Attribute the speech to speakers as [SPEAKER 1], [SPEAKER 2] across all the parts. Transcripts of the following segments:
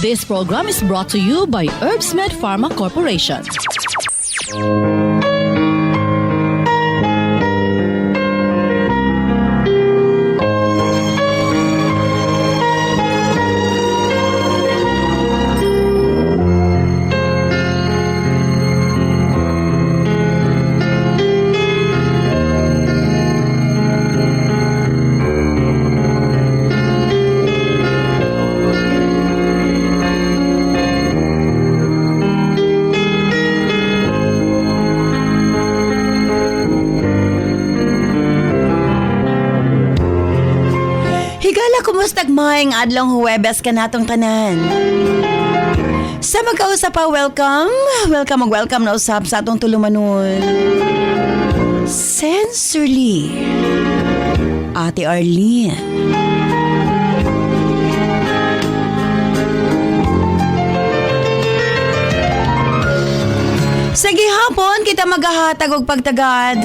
[SPEAKER 1] This program is brought to you by Herbsmed Pharma Corporation.
[SPEAKER 2] Kumusta maayong adlong Huwebes ka natong tanan? Sa magkausap pa, welcome na usap sa atong tulumanon. Sensorly, Ate Arlene. Sa gihapon, kita maghahatag og pagtagad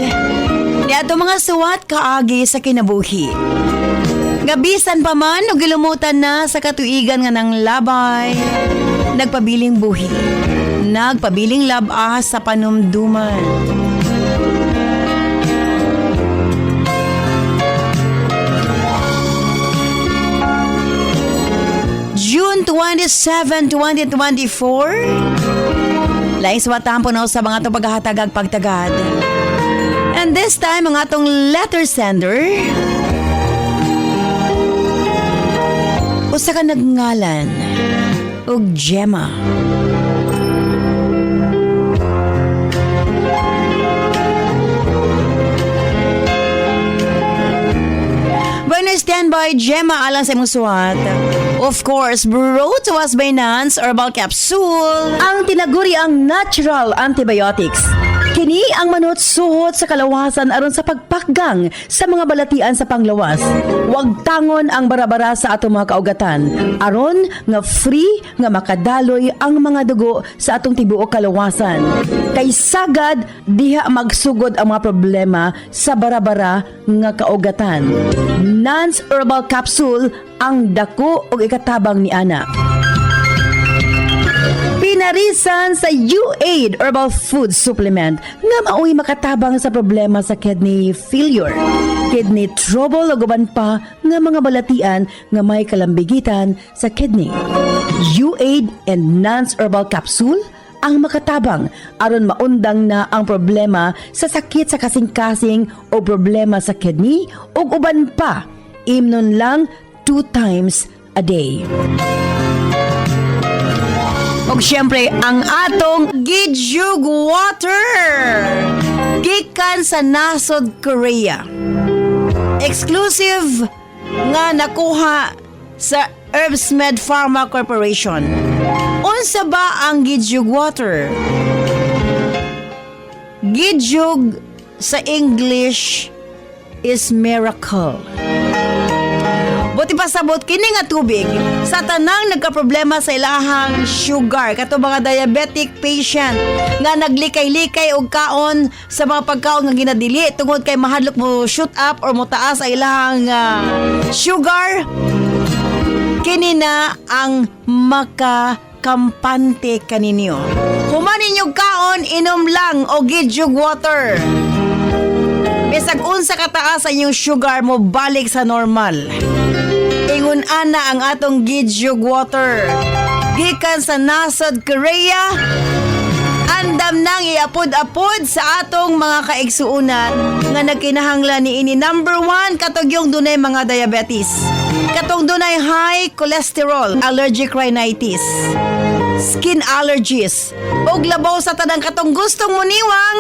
[SPEAKER 2] ni ato mga suwat kaagi sa kinabuhi. Gabisan pa man o gilumutan na sa katuigan nga ng labay, nagpabiling buhi, nagpabiling labas sa panumduman. June 27, 2024, laing suwatan po na sa mga itong paghahatagag pagtagad. And this time, ang atong letter sender, usa ka nagngalan og Gemma. Bueno, stand by Gemma alang sa imong suwat. Of course, brought to us by Nance Herbal Capsule,
[SPEAKER 3] ang tinaguri ang natural antibiotics. Kini ang manot suhot sa kalawasan aron sa pagpakgang sa mga balatian sa panglawas. Huwag tangon ang barabara sa atong mga kaugatan aron nga free nga makadaloy ang mga dugo sa atong tibuok kalawasan. Kay sagad diha magsugod ang mga problema sa barabara nga kaugatan. Nance Herbal Capsule ang dako og ikatabang ni ana. Pinarisan sa U-Aid Herbal Food Supplement nga mao'y makatabang sa problema sa kidney failure, kidney trouble o guban pa nga mga balatian nga may kalambigitan sa kidney. U-Aid and Nance Herbal Capsule ang makatabang aron maundang na ang problema sa sakit sa kasing-kasing o problema sa kidney o uban pa. Imnon lang 2 times a day. Og syempre, ang atong Gidyug Water gikan sa nasod Korea. Exclusive nga nakuha sa Herbsmed Pharma Corporation. Unsa ba ang Gidyug Water? Gidyug sa English is miracle. Buti pa sabot kini nga tubig sa tanang nagkaproblema sa ilahang sugar kato mga diabetic patient nga naglikay-likay og kaon sa mga pagkaon nga ginadili tungod kay mahadlok mo shoot up or mo taas ang ilahang sugar. Kini na ang makakampante kaninyo. Human ninyong kaon, inom lang o Gidyug Water. Bisag unsa kataas ang inyong sugar mo balik sa normal. Ingon ana ang atong Gidyug Water. Gikan sa nasod Korea, andam nang iapod-apod sa atong mga kaigsuunan nga nagkinahanglan ni ini. Number 1, katong yung dunay mga diabetes. Katong dunay high cholesterol, allergic rhinitis, skin allergies, og labaw sa tanang katong gustong muniwang.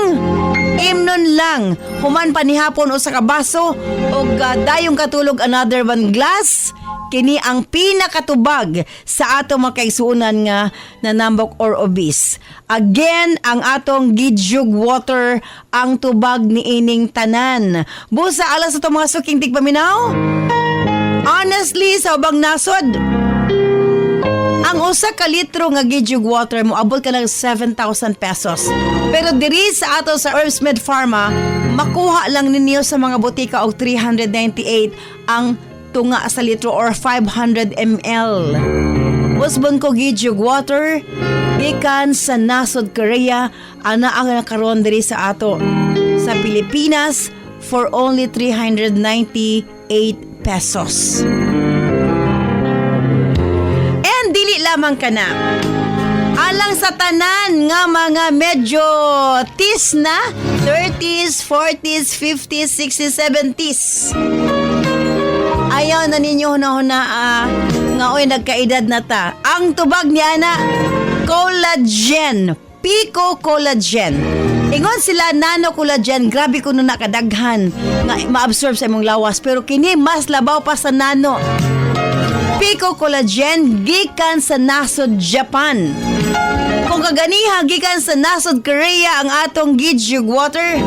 [SPEAKER 3] Imnon lang, human panihapon o sa kabaso o dayong katulog another 1 glass. Kini ang pinakatubag sa atong mga kaigsuunan nga nanambok or obese. Again, ang atong Gidyug Water ang tubag ni ining tanan. Busa alas sa itong mga suking tigpaminaw. Honestly, sa ubang nasod, ang usa ka litro nga Gidyug Water mo abot ka ng 7,000 pesos. Pero diri sa ato sa Herbsmed Pharma, makuha lang ninyo sa mga botika og 398 ang tunga sa litro or 500 ml. Usbon ko gidyog water gikan sa nasod Korea ana ang nakaroon diri sa ato sa Pilipinas for only 398 pesos. And dili lamang kana. Alang sa tanan nga mga medyo tis na 30s, 40s, 50s, 60s, 70s. Ayaw na ninyo huna-huna nga oy nagkaedad na ta. Ang tubag niya na collagen, Pico Collagen. Ingon sila nano collagen, grabe kuno nakadaghan nga ma-absorb sa imong lawas pero kini mas labaw pa sa nano. Pico Collagen gikan sa nasod Japan. Kung kaganiha gikan sa nasod Korea ang atong gidyug water,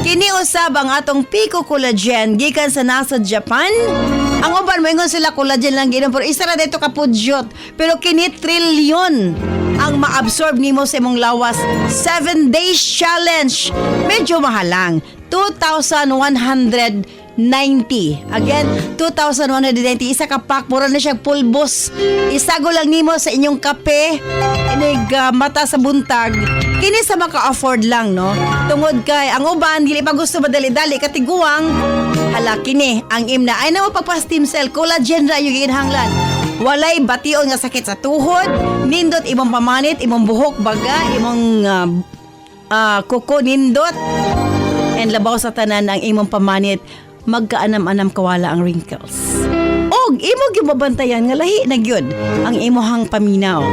[SPEAKER 3] kini usab ang atong Pico Collagen gikan sa nasod Japan. Ang uban moingon sila collagen lang ginom pero isa ra dito kapudyot. Pero kini trilyon ang ma-absorb nimo sa imong lawas. 7 days challenge. Medyo mahalang. 2,190. Again, 2,190. Isa ka pack, mura na siya pulbos. Isago lang nimo sa inyong kape. Inig mata sa buntag. Kini sa maka-afford lang, no? Tungod kay, ang uban, dili pa gusto madali-dali. Katiguang, hala, kini, ang imna. Ay na mo pagpa-stem cell, collagen ra yung ginhanglan. Walay bation nga sakit sa tuhod. Nindot, imong pamanit, imong buhok, baga, imong kuko, nindot. And labaw sa tanan ang imong pamanit, magkaanam-anam kawala ang wrinkles. Og imo gibabantayan nga lahi na gyud ang imuhang paminaw.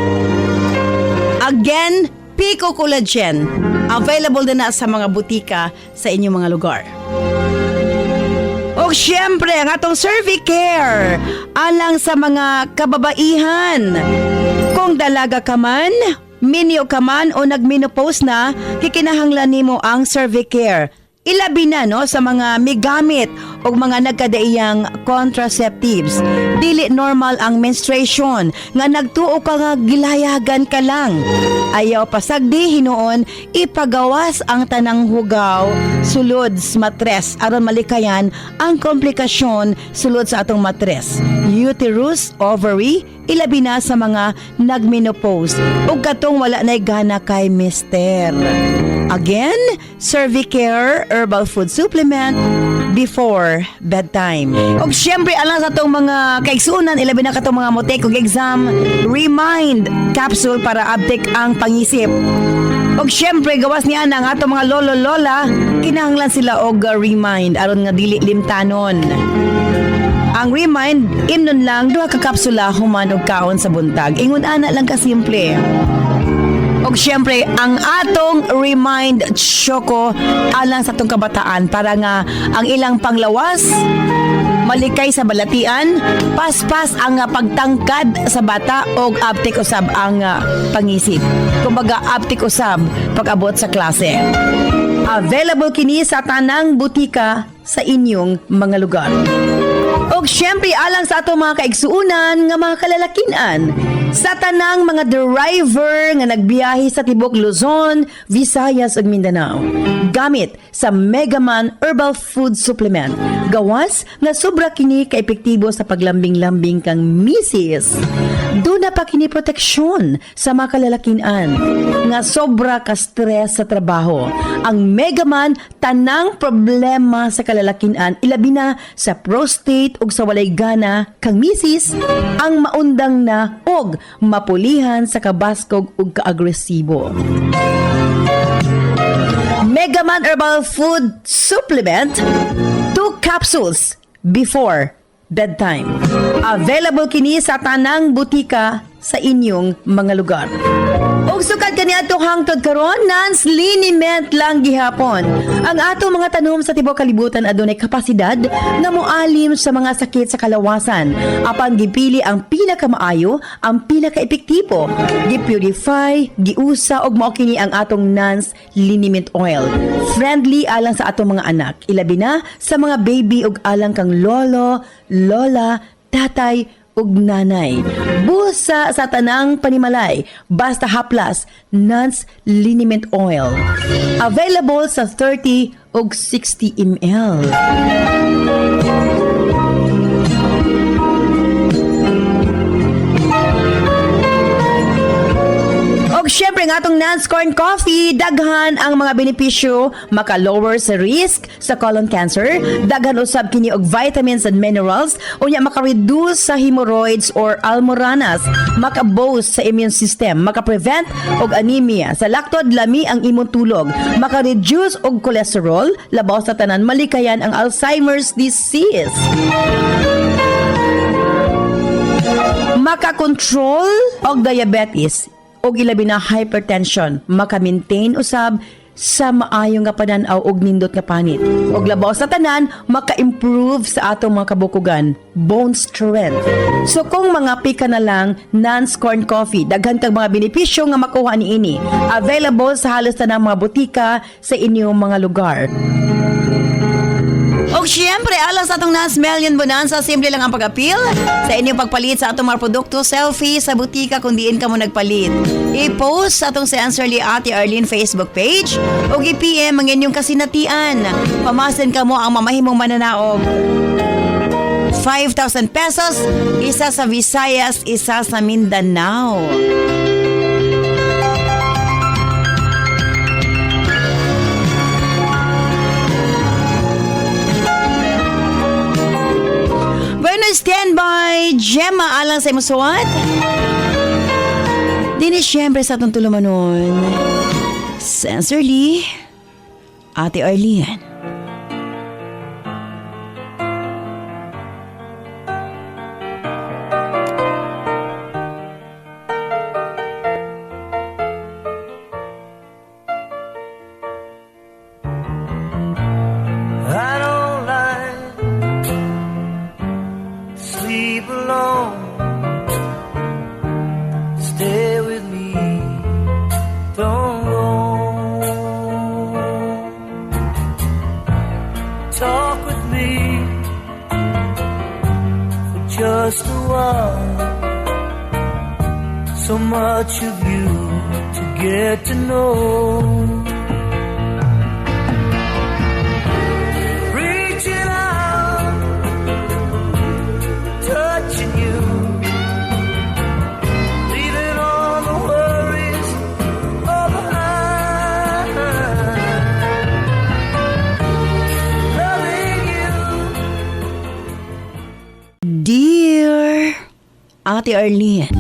[SPEAKER 3] Again, Pico Collagen. Available na sa mga butika sa inyong mga lugar. Og syempre, ang atong Cervicare alang sa mga kababaihan. Kung dalaga ka man, minyo ka man o nagmenopause na, kikinahanglan nimo ang Cervicare. Ilabi na no sa mga migamit o mga nagkadaiyang contraceptives. Dili normal ang menstruation nga nagtuo ka nga gilayagan ka lang. Ayaw pasagdi hinuon ipagawas ang tanang hugaw sulod sa matres aron malikayan ang komplikasyon sulod sa atong matres. Uterus, ovary, ilabi na sa mga nagmenopause ug katong wala nay gana kay mister. Again, Cervicare Herbal Food Supplement before bedtime. Og syempre alang sa itong mga kaigsunan, ilabi na katong mga motek og exam, Remind capsule para update ang pangisip. Og syempre gawas niya ang atong mga lolo-lola, kinahanglan sila og Remind aron nga dili limtanon. Ang Remind, imnon lang 2 ka kapsula human og kaon sa buntag. Ingon ana lang ka simple. Og syempre, ang atong Remind Choco alang sa atong kabataan para nga ang ilang panglawas malikay sa balatian, paspas ang pagtangkad sa bata og aptik usab ang pangisip. Kumbaga aptik usab pag-abot sa klase. Available kini sa tanang butika sa inyong mga lugar. Og syempre alang sa atong mga kaigsuunan nga mga kalalakinan, sa tanang mga driver nga nagbiyahe sa tibok Luzon, Visayas ug Mindanao. Gamit sa Megaman Herbal Food Supplement. Gawas nga sobra kini kaepektibo sa paglambing-lambing kang misis. Duna pa kini proteksyon sa mga kalalakinan nga sobra ka stress sa trabaho. Ang Megaman tanang problema sa kalalakinan ilabi na sa prostate ug sa walay gana kang misis ang maundang na og mapulihan sa kabaskog ug kaagresibo. Megaman Herbal Food Supplement 2 capsules before bedtime. Available kini sa tanang butika sa inyong mga lugar. Og sukad kani atong hangtod karon, Nance liniment lang gihapon. Ang atong mga tanom sa tibuok kalibutan adunay kapasidad nga moalim sa mga sakit sa kalawasan. Apan gipili ang pinakamaayo, ang pinakaepektibo. Gipurify, giusa og mao kini ang atong Nance liniment oil. Friendly alang sa atong mga anak, ilabi na sa mga baby ug alang kang lolo, lola, tatay ug nanay. Busa sa tanang panimalay, basta haplas, Nance liniment oil. Available sa 30 ug 60 ml.
[SPEAKER 2] syempre nga itong non-scorn coffee, daghan ang mga benepisyo, maka-lower sa risk sa colon cancer, daghan usab kini og vitamins and minerals, unya maka-reduce sa hemorrhoids or almoranas, maka-boost sa immune system, maka-prevent og anemia, sa laktod lami ang imong tulog, maka-reduce og cholesterol, labaw sa tanan malikayan ang Alzheimer's disease. Maka-control og diabetes og ilabi na hypertension, maka-maintain usab sa maayong nga pananaw og nindot nga panit. Og labaw sa tanan, maka-improve sa atong mga kabukugan, bone strength. So kung mga pika na lang non-scorn coffee, daghan kang mga benepisyo nga makuha niini. Available sa halos tanang mga butika sa inyong mga lugar.
[SPEAKER 3] O syempre, alang sa atong Nas Million Bonanza, simple lang ang pag-appeal sa inyong pagpalit sa atong mga produkto, selfie sa butika kung diin ka mo nagpalit. I-post sa atong Sincerely Ate Arlene Facebook page o i-PM ang inyong kasinatian. Pamasin ka mo ang mamahimong mananaog. 5,000 pesos, isa sa Visayas, isa sa Mindanao. Standby, Gemma alang sa imong suwat. Dini syempre sa atong tulumanon. Sincerely, Ate Arlene.
[SPEAKER 4] Just a while, so much of you to get to know. Reaching out, touching you, leaving all the worries all behind. Loving you.
[SPEAKER 3] Dear Ate Arlene,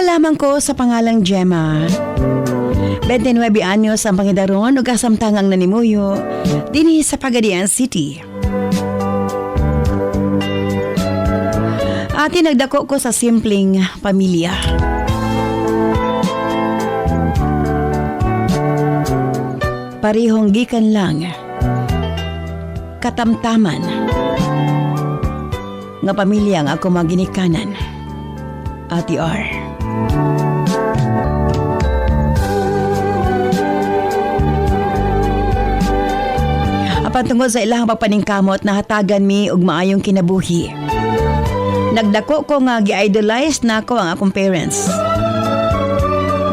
[SPEAKER 3] lamang ko sa pangalang Gemma. 29 anyos ang pangidaron ug kasamtangang nanimuyo dinhi sa Pagadian City. Ati nagdako ko sa simpleng pamilya. Parihong gikan lang katamtaman nga pamilya nga ako maginikanan. Ati R. Apan tungod sa ilang pagpaningkamot na hatagan mi og maayong kinabuhi. Nagdako ko nga gi-idolize nako ang akong parents.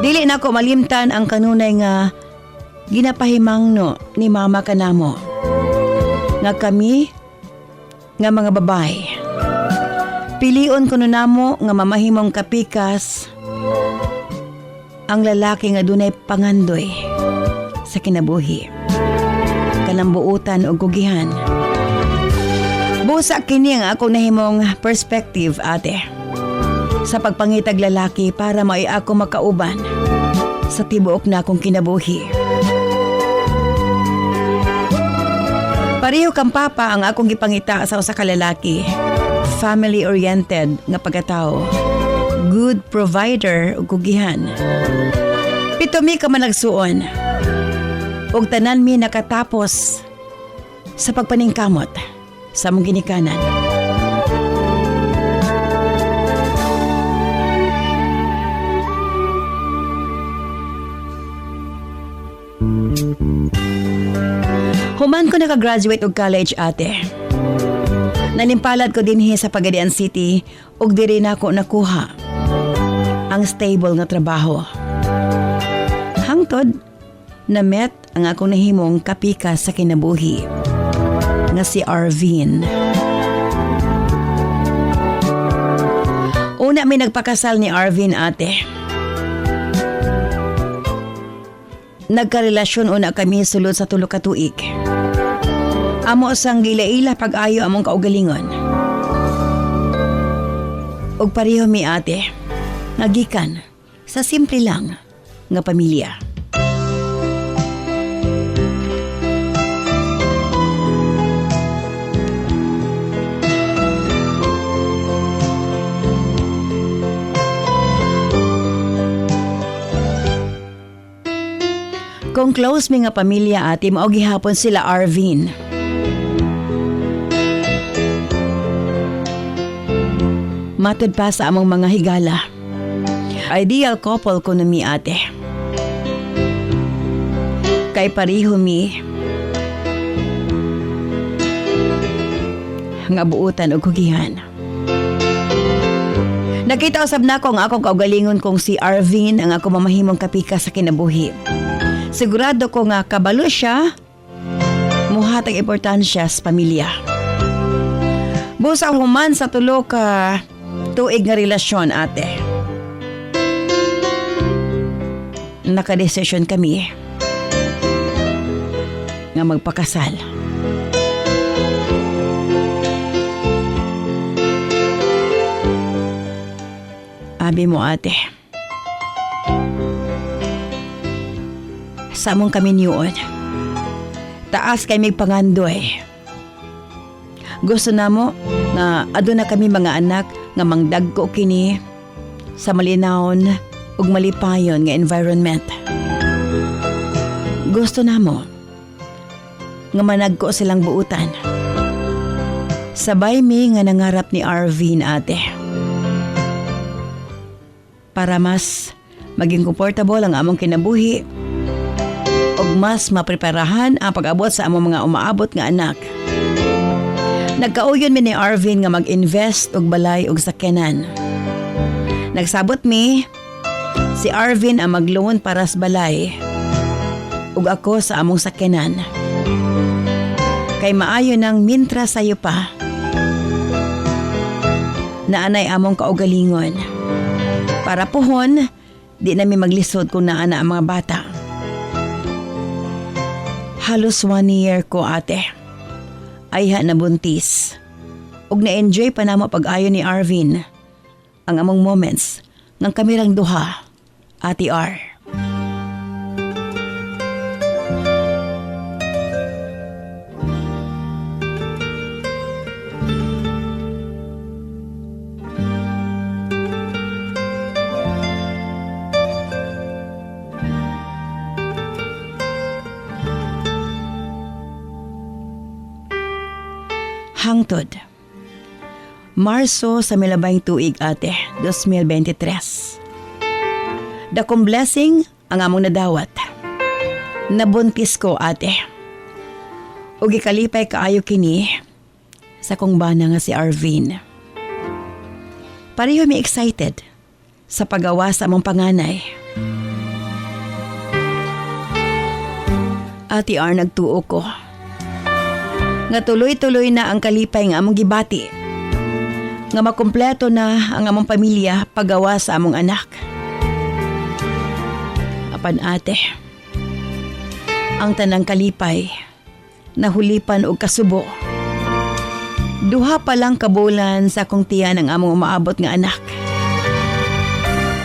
[SPEAKER 3] Dili nako malimtan ang kanunay nga ginapahimangno ni mama kanamo. Nga kami nga mga babae. Pilion ko namo nga mamahimong kapikas ang lalaki nga dunay pangandoy sa kinabuhi. Kalambuutan o gugihan. Busa kini ang akong nahimong perspective, ate. Sa pagpangitag lalaki para may ako makauban sa tibuok na akong kinabuhi. Pareho kang papa ang akong gipangita sa usa ka lalaki. Family-oriented nga pagkatao.
[SPEAKER 2] good provider ug kugihan. 7 mi ka man nagsuon. Ug tanan mi nakatapos sa pagpaningkamot sa among ginikanan. Human ko naka-graduate og college ate. Nanimpalad ko dinhi sa Pagadian City ug diri nako nakuha ang stable nga trabaho. Hangtod na met ang akong nahimong kapika sa kinabuhi nga si Arvin. Una may nagpakasal ni Arvin ate. Nagkarelasyon una kami sulod sa 3 ka tuig. Amo sang gila-ila pag-ayo among kaugalingon. Og pareho mi ate, nagikan sa simple lang nga pamilya. Kung close mi nga pamilya ate, mao gihapon sila Arvin. Matod pa sa among mga higala. Ideal couple ko na mi ate. Kay pariho mi nga buutan og kugihan. Nakita usab nako ang akong kaugalingon kong si Arvin ang ako mamahimong kapika sa kinabuhi. Sigurado ko nga kabalo siya, muhatag importansya sa pamilya. Busa human sa 3 ka tuig nga relasyon ate. Nakadesisyon kami nga magpakasal. Abi mo ate, samong kami niyon. Taas kay may pangandoy. Gusto na mo nga aduna kami mga anak nga mangdagko kini sa malinawon ug malipayon nga environment. Gusto na mo nga managko silang buutan. Sabay mi nga nangarap ni Arvin ate. Para mas maging komportable ang among kinabuhi ug mas mapreparahan ang pag-abot sa among mga umaabot nga anak. Nagkauyon mi ni Arvin nga mag-invest og balay og sakyanan. Nagsabot mi si Arvin ang mag-loan para sa balay ug ako sa among sakyanan. Kay maayo nang mintra sayo pa. Naanay among kaugalingon. Para puhon, di nami maglisod kung naana ang mga bata. Halos 1 year ko ate. Ayha na buntis. Ug na-enjoy pa namo pag-ayo ni Arvin ang among moments ng kamirang duha, Ate R. Hangtod. Marso sa milabay tuig ate, 2023. Dakong blessing ang among nadawat. Nabuntis ko ate. Ug ikalipay kaayo kini sa kong bana nga si Arvin. Pareho mi excited sa pagawa sa among panganay. Ate R, nagtuo ko nga tuloy-tuloy na ang kalipay nga among gibati. Nga makumpleto na ang among pamilya pagawa sa among anak. Apan ate, ang tanang kalipay nahulipan og kasubo. Duha pa lang kabulan sa akong tiyan ang among umaabot nga anak.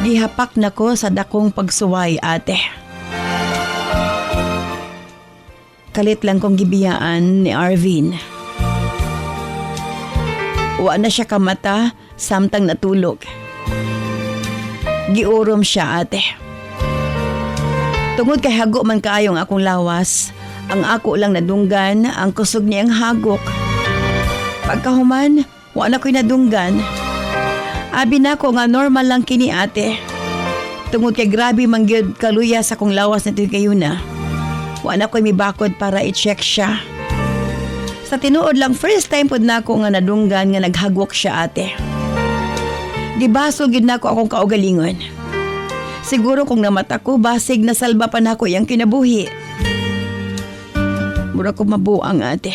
[SPEAKER 2] Gihapak nako sa dakong pagsuway ate. Kalit lang kong gibiyaan ni Arvin. Wa na siya kamata samtang natulog. Giurom siya, ate. Tungod kay hago man kaayong akong lawas, ang ako lang nadunggan, ang kusog niya ang hagok. Pagkahuman, wala ko'y nadunggan. Abi na ko nga normal lang kini, ate. Tungod kay grabe mangyod kaluya sa kong lawas na kayo na. Wala ko'y mibakod para i-check siya. Sa tinuod lang, first time pod na ako nga nadunggan nga naghagwok siya, ate. Gibasol gid nako akong kaugalingon. Siguro kung namata ko, basig na salba pa nako yang kinabuhi. Mura ko mabuang, ate.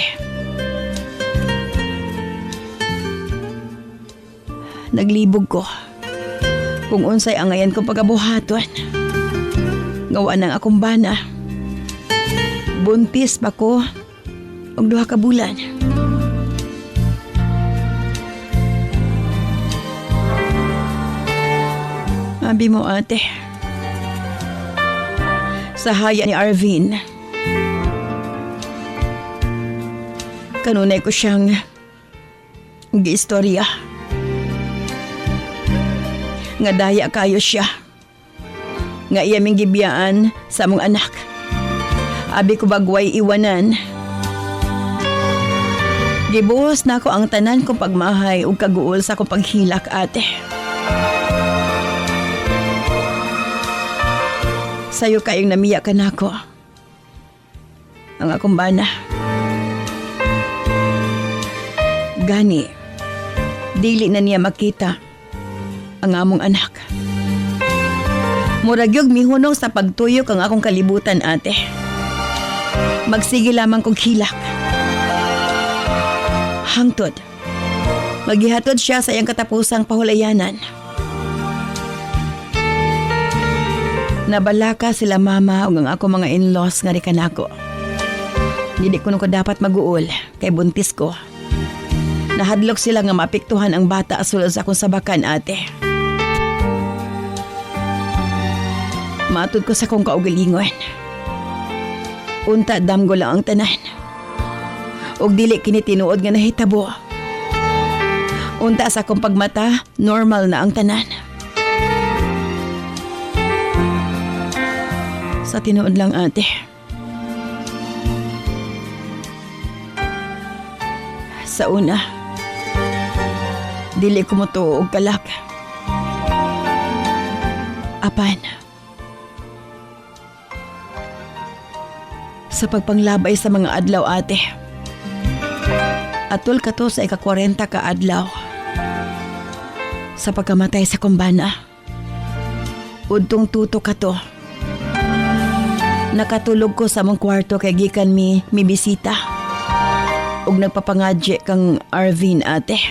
[SPEAKER 2] Naglibog ko kung unsay angayan kong pagabuhaton. Gawa ng akong bana. Buntis pa ko og 2 ka bulan. Abi mo, ate. Sa haya ni Arvin, kanunay ko siyang giistorya. Nga daya kayo siya. Nga iya ming gibiyaan sa mong anak. Abi ko bagway iwanan. Gibuhos na ko ang tanan kong pagmahay ug kaguol sa kong paghilak, ate. Sayo kayong namiya ka na ako. Ang akong bana. Gani, dili na niya makita ang among anak. Muragyog mihunong sa pagtuyok ang akong kalibutan, ate. Magsige lamang kong hilak. Hangtod. Maghihatod siya sa iyang katapusang pahulayanan. Nabalaka sila mama ug ang ako mga in-laws nga rikan ako. Dili ko dapat maguol kay buntis ko. Nahadlok sila nga maapektuhan ang bata sulod sa akong sabakan, ate. Matud ko sa kong kaugalingon. Unta damgo lang ang tanan. Ug dili kini tinuod nga nahitabo. Unta sa akong pagmata, normal na ang tanan. Sa tinuod lang, ate. Sa una, dili ko mo tuog kalak. Apan, sa pagpanglabay sa mga adlaw, ate. Atol ka to sa ika-40 ka adlaw. Sa pagkamatay sa kumbana. Udtong tuto ka to. Nakatulog ko sa mong kwarto kay gikan mi bisita. Ug nagpapangadye kang Arvin, ate.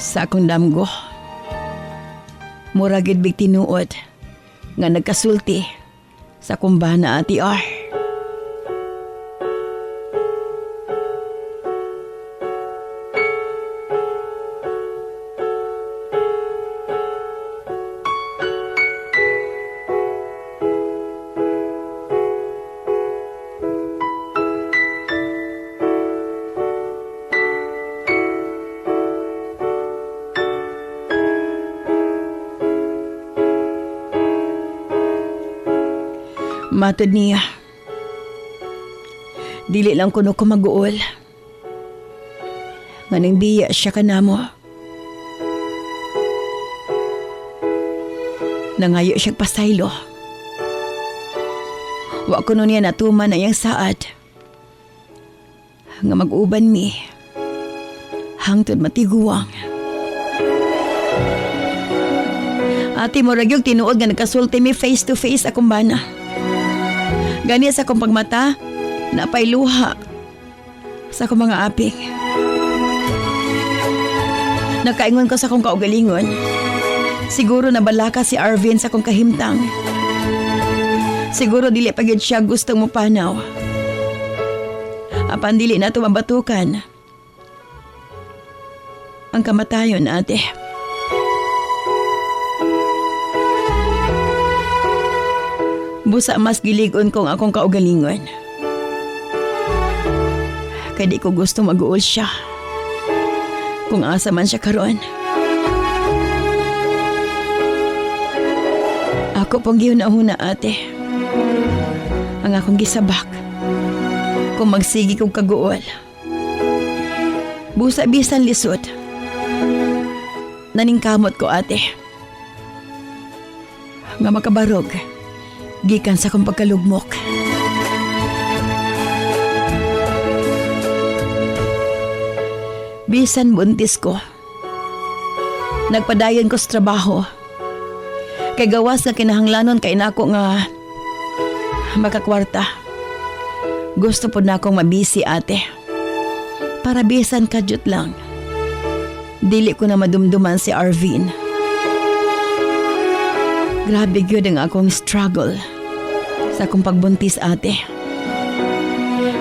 [SPEAKER 2] Sa akong damgo. Muragid big tinuod nga nagkasulti sa kumbana, ati R. Matod niya. Dili lang kuno ko mag-uol. Nganong biya siya kanamo. Nangayo siya pasaylo. Wa kuno niya natuman na iyang saad. Nga mag-uban mi. Hangtod matiguang. Ati mo ragyog tinuod nga nagkasulti mi face to face akong bana. Gani sa akong pagmata, napay luha sa akong mga aping. Nakaingon ko sa akong kaugalingon. Siguro nabalaka si Arvin sa akong kahimtang. Siguro dili pagid siya gustong mo panaw. Apan dili na ito mabatukan. Ang kamatayon, ate. Busa mas giligon kong akong kaugalingon. Kaya di ko gusto mag-uol siya. Kung asa man siya karon. Ako pong gihuna-huna, ate. Ang akong gisabak. Kung magsigi kong kaguol. Busa-bisan lisod. Naningkamot ko, ate. Nga makabarog. Gikan sa kong pagkalugmok. Bisan buntis ko. Nagpadayon ko sa trabaho. Kay gawas nga kinahanglanon kay nako nga makakwarta. Gusto po na akong mabisi, ate. Para bisan kadyot lang. Dili ko na madumduman si Arvin. Grabe gyud ang akong struggle sa akong pagbuntis, ate.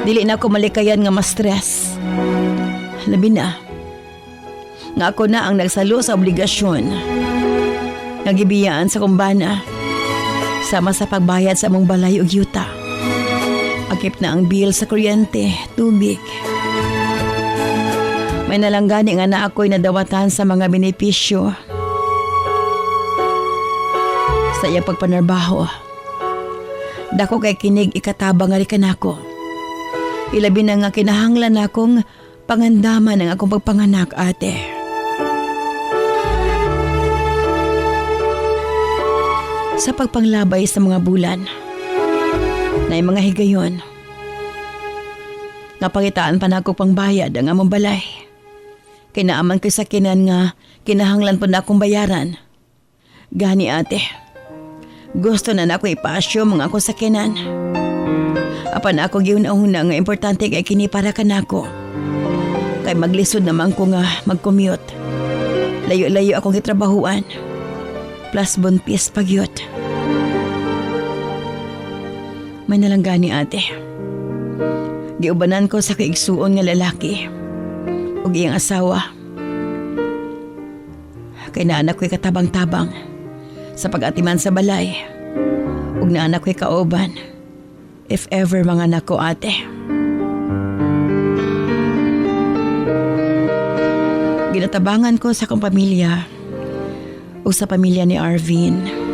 [SPEAKER 2] Dili na ako malikayan nga ma-stress. Labi na. Nga ako na ang nagsalo sa obligasyon. Nagibiyaan sa kumbana. Sama sa pagbayad sa among balay ug yuta. Akip na ang bill sa kuryente, tubig. May nalanggani nga na ako'y nadawatan sa mga benepisyo. Sa iyang pagpanarbaho. Dako kay kinig ikatabang nga rikan ako. Ilabi na nga kinahanglan akong pangandaman ang akong pagpanganak, ate. Sa pagpanglabay sa mga bulan, na mga higayon, napangitaan pa na ako pang bayad ang among balay. Kinaaman ko sa kinan nga kinahanglan pa na akong bayaran. Gani, ate. Gusto na ako ipasyo mga ako sa kinan. Apan ako giuna-una nga importante kay kini para kanako. Kay maglisod naman ko nga mag-commute. Layo-layo akong gitrabahuan. Plus buntis pagyot. May nalanggani, ate. Giubanan ko sa kaigsuon nga lalaki. Ug iyang asawa. Kay naanak ko'y katabang-tabang sa pag-atiman sa balay. Ug naanak ko'y kauban. If ever mga anak ko, ate. Ginatabangan ko sa akong pamilya o sa pamilya ni Arvin.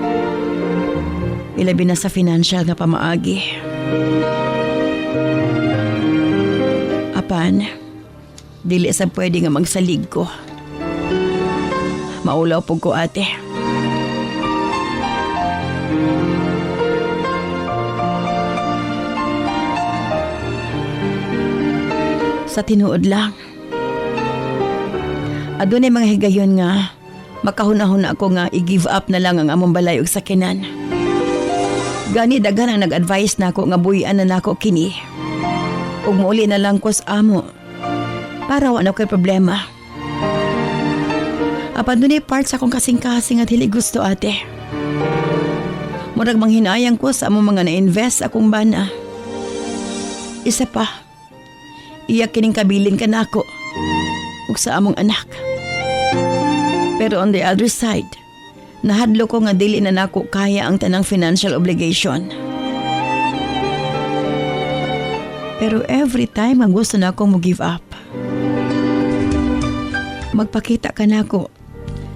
[SPEAKER 2] Ilabi na sa financial nga pamaagi. Apan, dili sa pwede nga magsalig ko. Maulaw po ko, ate. Sa tinuod lang. Adunay mga higayon nga makahuna-huna ako nga i-give up na lang ang among balay ug sakinan. Gani daghan ang nag-advise nako nga buhian na nako kini. Ug muuli na lang ko sa amo para wala ko'y problema. Apan dunay part sa akong kasing-kasing at hili gusto, ate. Murag manghinayang ko sa among mga na-invest akong bana. Isa pa, iyak kining kabilin ka nako ug sa among anak. Pero on the other side, nahadlo ko nga dili na nako kaya ang tanang financial obligation. Pero every time ang gusto na akong mag-give up, magpakita ka nako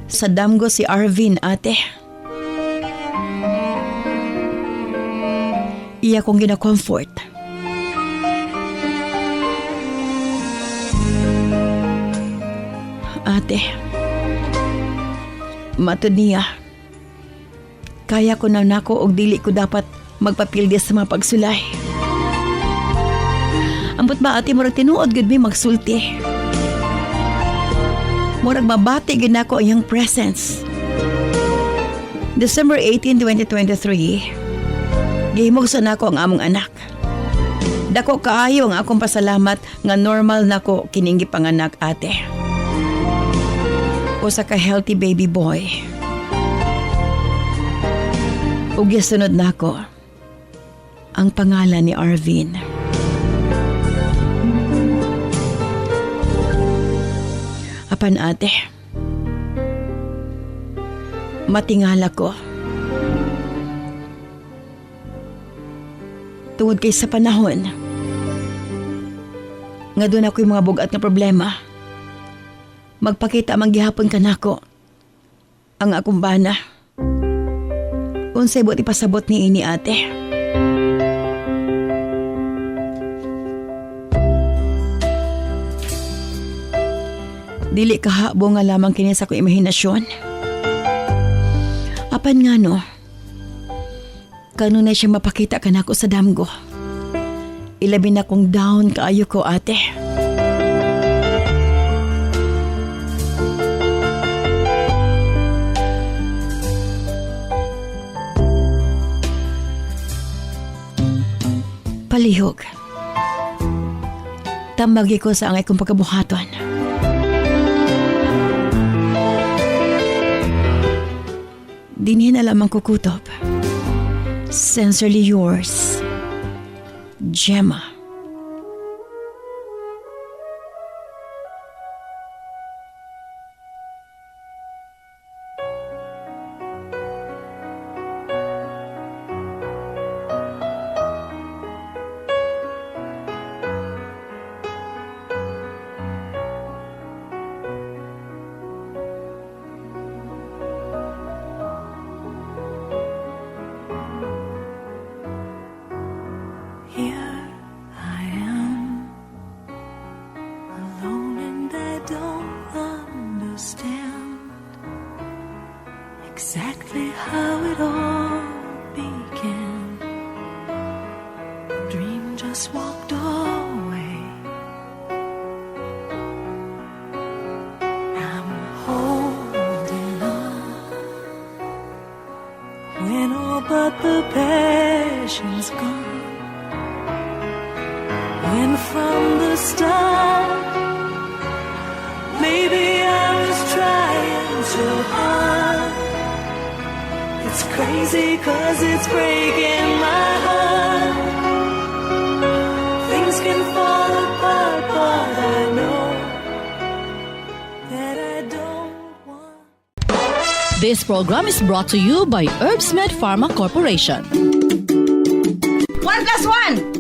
[SPEAKER 2] sa damgo si Arvin, ate. Iya kong gina-comfort. Ate, matud niya, kaya ko na nako og dili ko dapat magpapildi sa mga pagsulay. Ambot ba, ate, murag tinuod gud mi magsulti. Murag mabati gid nako ang iyang presence. December 18, 2023, gihimog sa nako ang among anak. Dako kaayo ang akong pasalamat nga normal nako kining gipanganak, ate. O sa ka-healthy baby boy. Ug gisunod nako ang pangalan ni Arvin. Apan, ate, matingala ko. Tungod kay sa panahon nga doon ako'y mga bugat na problema, magpakita man gihapon ka nako ang akong bana Unsay buti pasabot ni ini ate. Dili kahabo nga lamang kini sa akong imahinasyon. Apan nga no, kanunay siya mapakita ka na ako sa damgo. Ilabi na kong down kaayo ko ate. Palihog. Tambagi ko sa angay kong pagkabuhaton. Dinhin na lamang kukutob. Sincerely yours, Gemma.
[SPEAKER 4] Here I am, alone and I don't understand exactly how it all began. The dream just walked away. I'm holding on when all but the passion's gone. When from the start, maybe I was trying too hard. It's crazy 'cause it's breaking my heart. Things can fall apart, but I know that I don't want.
[SPEAKER 1] This program is brought to you by Herbsmed Pharma Corporation.
[SPEAKER 3] 1 plus 1.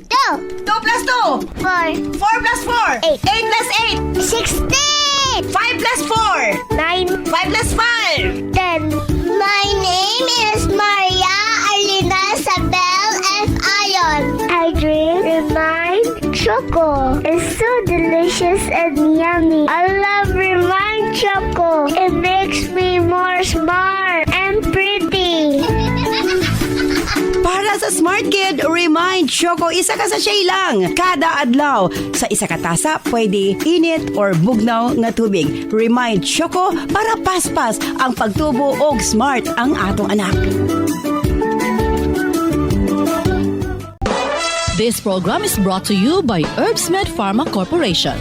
[SPEAKER 3] 2 plus 2.
[SPEAKER 5] 4,
[SPEAKER 3] 4 plus 4.
[SPEAKER 5] 8.
[SPEAKER 3] 8 plus 8.
[SPEAKER 5] 16,
[SPEAKER 3] 5 plus 4.
[SPEAKER 5] 9,
[SPEAKER 3] 5 plus 5.
[SPEAKER 5] 10. My name is Maria Arlina Isabel F. Ayon. I drink Remind Choco. It's so delicious and yummy. I love Remind Choco. It makes me more smart and pretty.
[SPEAKER 2] Para sa Smart Kid, Remind Choco, isa ka sa shay lang. Kada adlaw. Sa isa ka tasa, pwede init or bugnaw nga tubig. Remind Choco para paspas ang pagtubo og smart ang atong anak.
[SPEAKER 1] This program is brought to you by Herbsmed Pharma Corporation.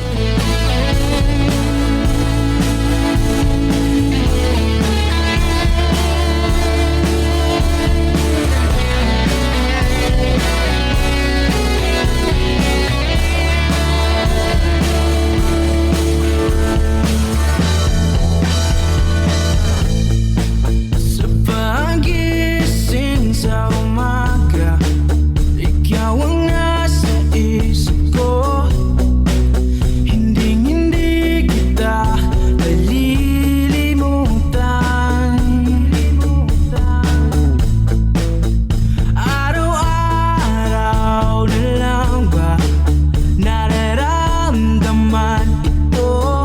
[SPEAKER 4] Sa pagising sa umaga, ikaw ang nasa isip ko. Hindi kita malilimutan. Araw-araw na lang ba nararamdaman ito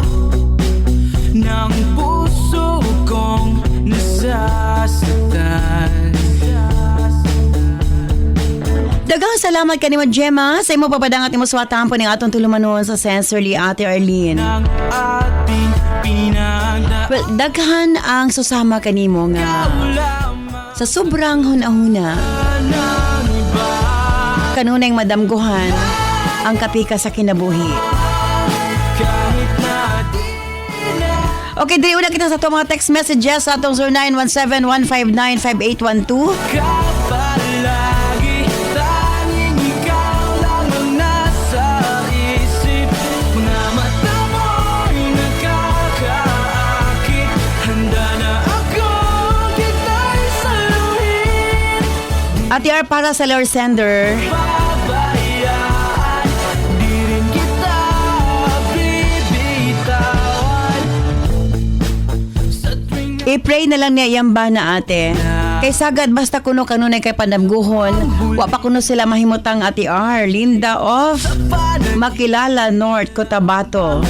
[SPEAKER 4] ng puso kong nasasaktan.
[SPEAKER 2] Daghang salamat kanimo Gemma sa imo papadangat imo suwatan po ning atong tulumanon sa Sensorly Ate Arlene.
[SPEAKER 4] Ang ating pinagdaan
[SPEAKER 2] Well, daghan ang susama kanimo nga
[SPEAKER 4] lamang
[SPEAKER 2] sa sobrang hunahuna
[SPEAKER 4] ng iba.
[SPEAKER 2] kanunay madamguhan ang kapika sa kinabuhi.
[SPEAKER 4] Kahit na di na
[SPEAKER 2] Okay, dili una kita sa itong mga text messages sa atong 0917-159-5812.
[SPEAKER 4] ka palagi, tanging ikaw lang ang nasa isip. Mga mata mo'y nakakaakit. Handa na ako kita'y saluhin.
[SPEAKER 2] Ate R para sa Lord Sender.
[SPEAKER 4] Babayaan, di rin kita bibitawan. Sa tuwing
[SPEAKER 2] I-pray na lang niya iyang ba na ate.
[SPEAKER 4] na
[SPEAKER 2] Kay sagad basta kuno kanunay kay pandamguhon. Wa pa kuno sila mahimutang Ate R. Linda of Makilala North, Cotabato.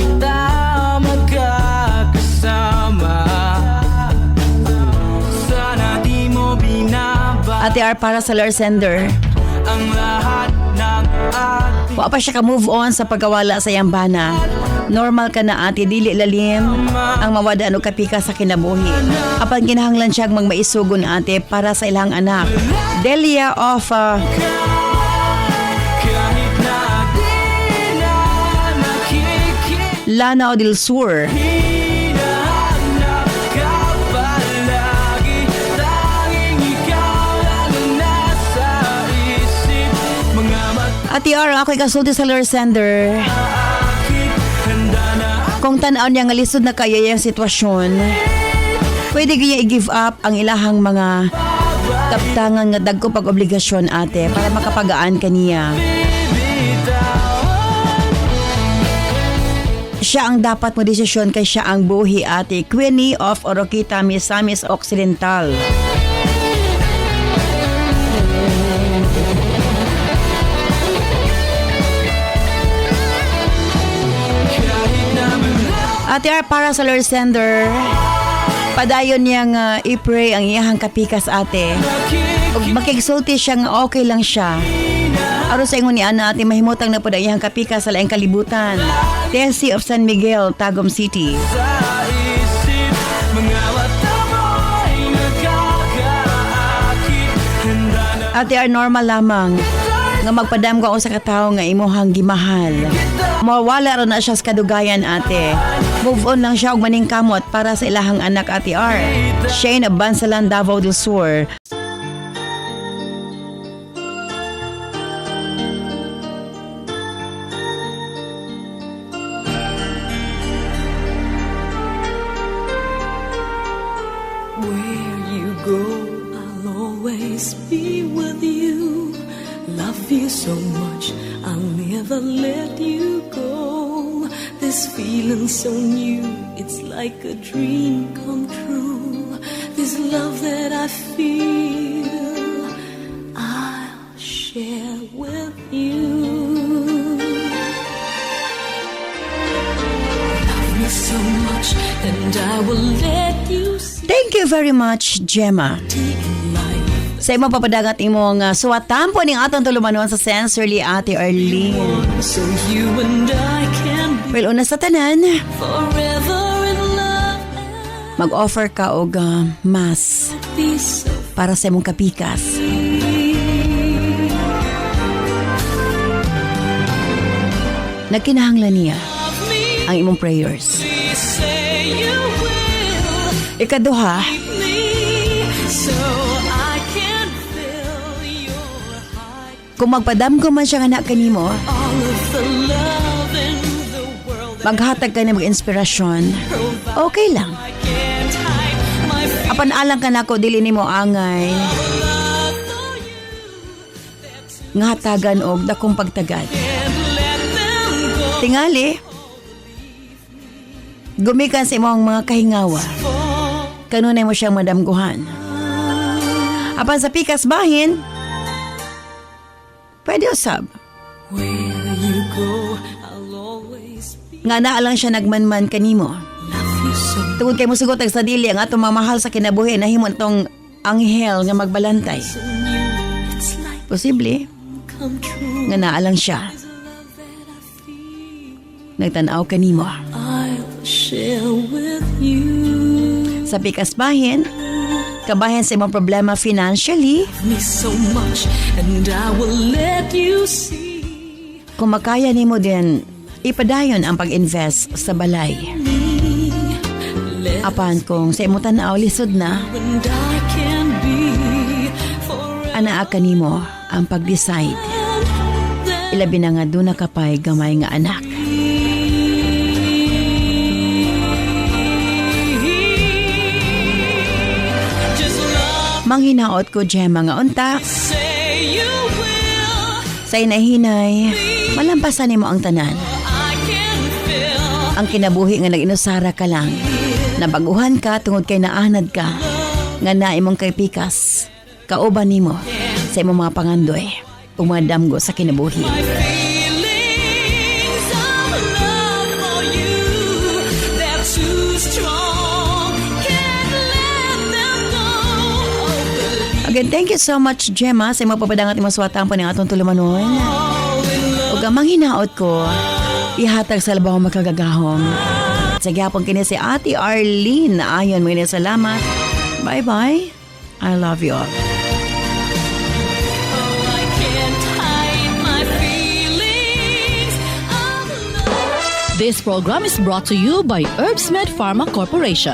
[SPEAKER 2] Ate R para sa Lord Sender. Wa pa siya ka-move on sa pagkawala sa yambana. Normal ka na ate, dili lalim ang mawadaan o kapika sa kinabuhi. Apan kinahanglan siyang magmaisugon ate para sa ilang anak. Delia of Lanao del Sur. Ate R, ako'y kasulti sa Lord Sender. Kung tanaw niya nga lisod na kaya yung sitwasyon, pwede kaya i-give up ang ilahang mga kaptangan nga dagko pag-obligasyon ate para makapagaan kaniya. Siya ang dapat mo desisyon kay siya ang buhi ate. Queenie of Oroquita, Misamis Occidental. Ate R para sa Lord Sender, padayon niyang i-pray ang iyahang kapikas ate. Ug makigsulti siya nga okay lang siya. Aron sa ingon ni ana ate mahimutang na pod ang iyahang kapikas sa laing kalibutan. Tessie of San Miguel, Tagum City. Ate R, normal lamang nga magpadam ko sa katawo nga imuhang gimahal. Mawala ron na siya sa kadugayan ate. Move on lang siya og maning kamot para sa ilahang anak Ate R. Shane of Bansalan, Davao del Sur.
[SPEAKER 4] Where you go, I'll always be with you. Love you so much, I'll never let you go. This feeling so new, it's like a dream come true. This love that I feel, I'll share with you. Love me so much, and I will let you see
[SPEAKER 2] Thank you very much, Gemma.
[SPEAKER 4] in life.
[SPEAKER 2] Sa imong papadagat imong suwatan po ning atong tulumanon sa Sensorly Ate Arlene.
[SPEAKER 4] So you and I can be
[SPEAKER 2] Well, una sa tanan,
[SPEAKER 4] forever in love and
[SPEAKER 2] mag-offer ka og mas
[SPEAKER 4] be so
[SPEAKER 2] para sa imong kapikas. Nagkinahanglan niya ang imong prayers.
[SPEAKER 4] say you will
[SPEAKER 2] Ikaduha,
[SPEAKER 4] me so I can fill your heart.
[SPEAKER 2] kung magpadamgo man siya nga anak kanimo,
[SPEAKER 4] All of the love in the world that
[SPEAKER 2] maghatag ka na mag-inspirasyon, okay lang.
[SPEAKER 4] I can't hide my feelings
[SPEAKER 2] Apan alang ka nako dili nimo angay
[SPEAKER 4] for you.
[SPEAKER 2] nga hatagan og dakong pagtagad.
[SPEAKER 4] Can't let them go.
[SPEAKER 2] Tingali, gumikan sa imong mga kahingawa. Kanunay mo siyang madamguhan. Apan sa pikas bahin, pwede usab.
[SPEAKER 4] Where you go, I'll always be.
[SPEAKER 2] Nga naa lang siya nagmanman kanimo.
[SPEAKER 4] Love you so
[SPEAKER 2] Tungod kay musugot ang sa dili ang atong mamahal sa kinabuhi nahimo tong anghel nga magbalantay.
[SPEAKER 4] new. It's like
[SPEAKER 2] Posible
[SPEAKER 4] come true.
[SPEAKER 2] nga naa lang siya. Nagtanaw kanimo.
[SPEAKER 4] I'll share with you.
[SPEAKER 2] Sa pikas bahin, kabahin sa imong problema financially,
[SPEAKER 4] Me so much, and I will let you see
[SPEAKER 2] kung makaya nimo din ipadayon ang pag-invest sa balay.
[SPEAKER 4] me. Let
[SPEAKER 2] Apan kung sa imong tanaw lisod na,
[SPEAKER 4] and I can be forever.
[SPEAKER 2] anaa kanimo ang pag-decide. Ilabi na nga doon na kapay gamay nga anak.
[SPEAKER 4] Just love,
[SPEAKER 2] Manghinaot ko, Gemma, nga unta,
[SPEAKER 4] say you will.
[SPEAKER 2] sa inahinay, malampasan nimo ang tanan.
[SPEAKER 4] I can feel
[SPEAKER 2] Ang kinabuhi nga nag-inusara ka lang. Nabaguhan ka tungod kay naanad ka. nga na imong kay pikas kauban nimo sa imong mga pangandoy ug mga damgo sa kinabuhi.
[SPEAKER 4] Feelings of love for you, they're too strong. Can't let them go.
[SPEAKER 2] Again, thank you so much, Gemma, sa imong papadangat imong suwatang pa ni atong tulumanon. Ug ang manghinaot ko, ihatag sa labaw makagagahom. Sa gyapon kini si Ate Arlene. Ayon mo salamat. Bye-bye. I love you all.
[SPEAKER 4] I can't hide my feelings of love.
[SPEAKER 1] This program is brought to you by Herbsmed Pharma Corporation.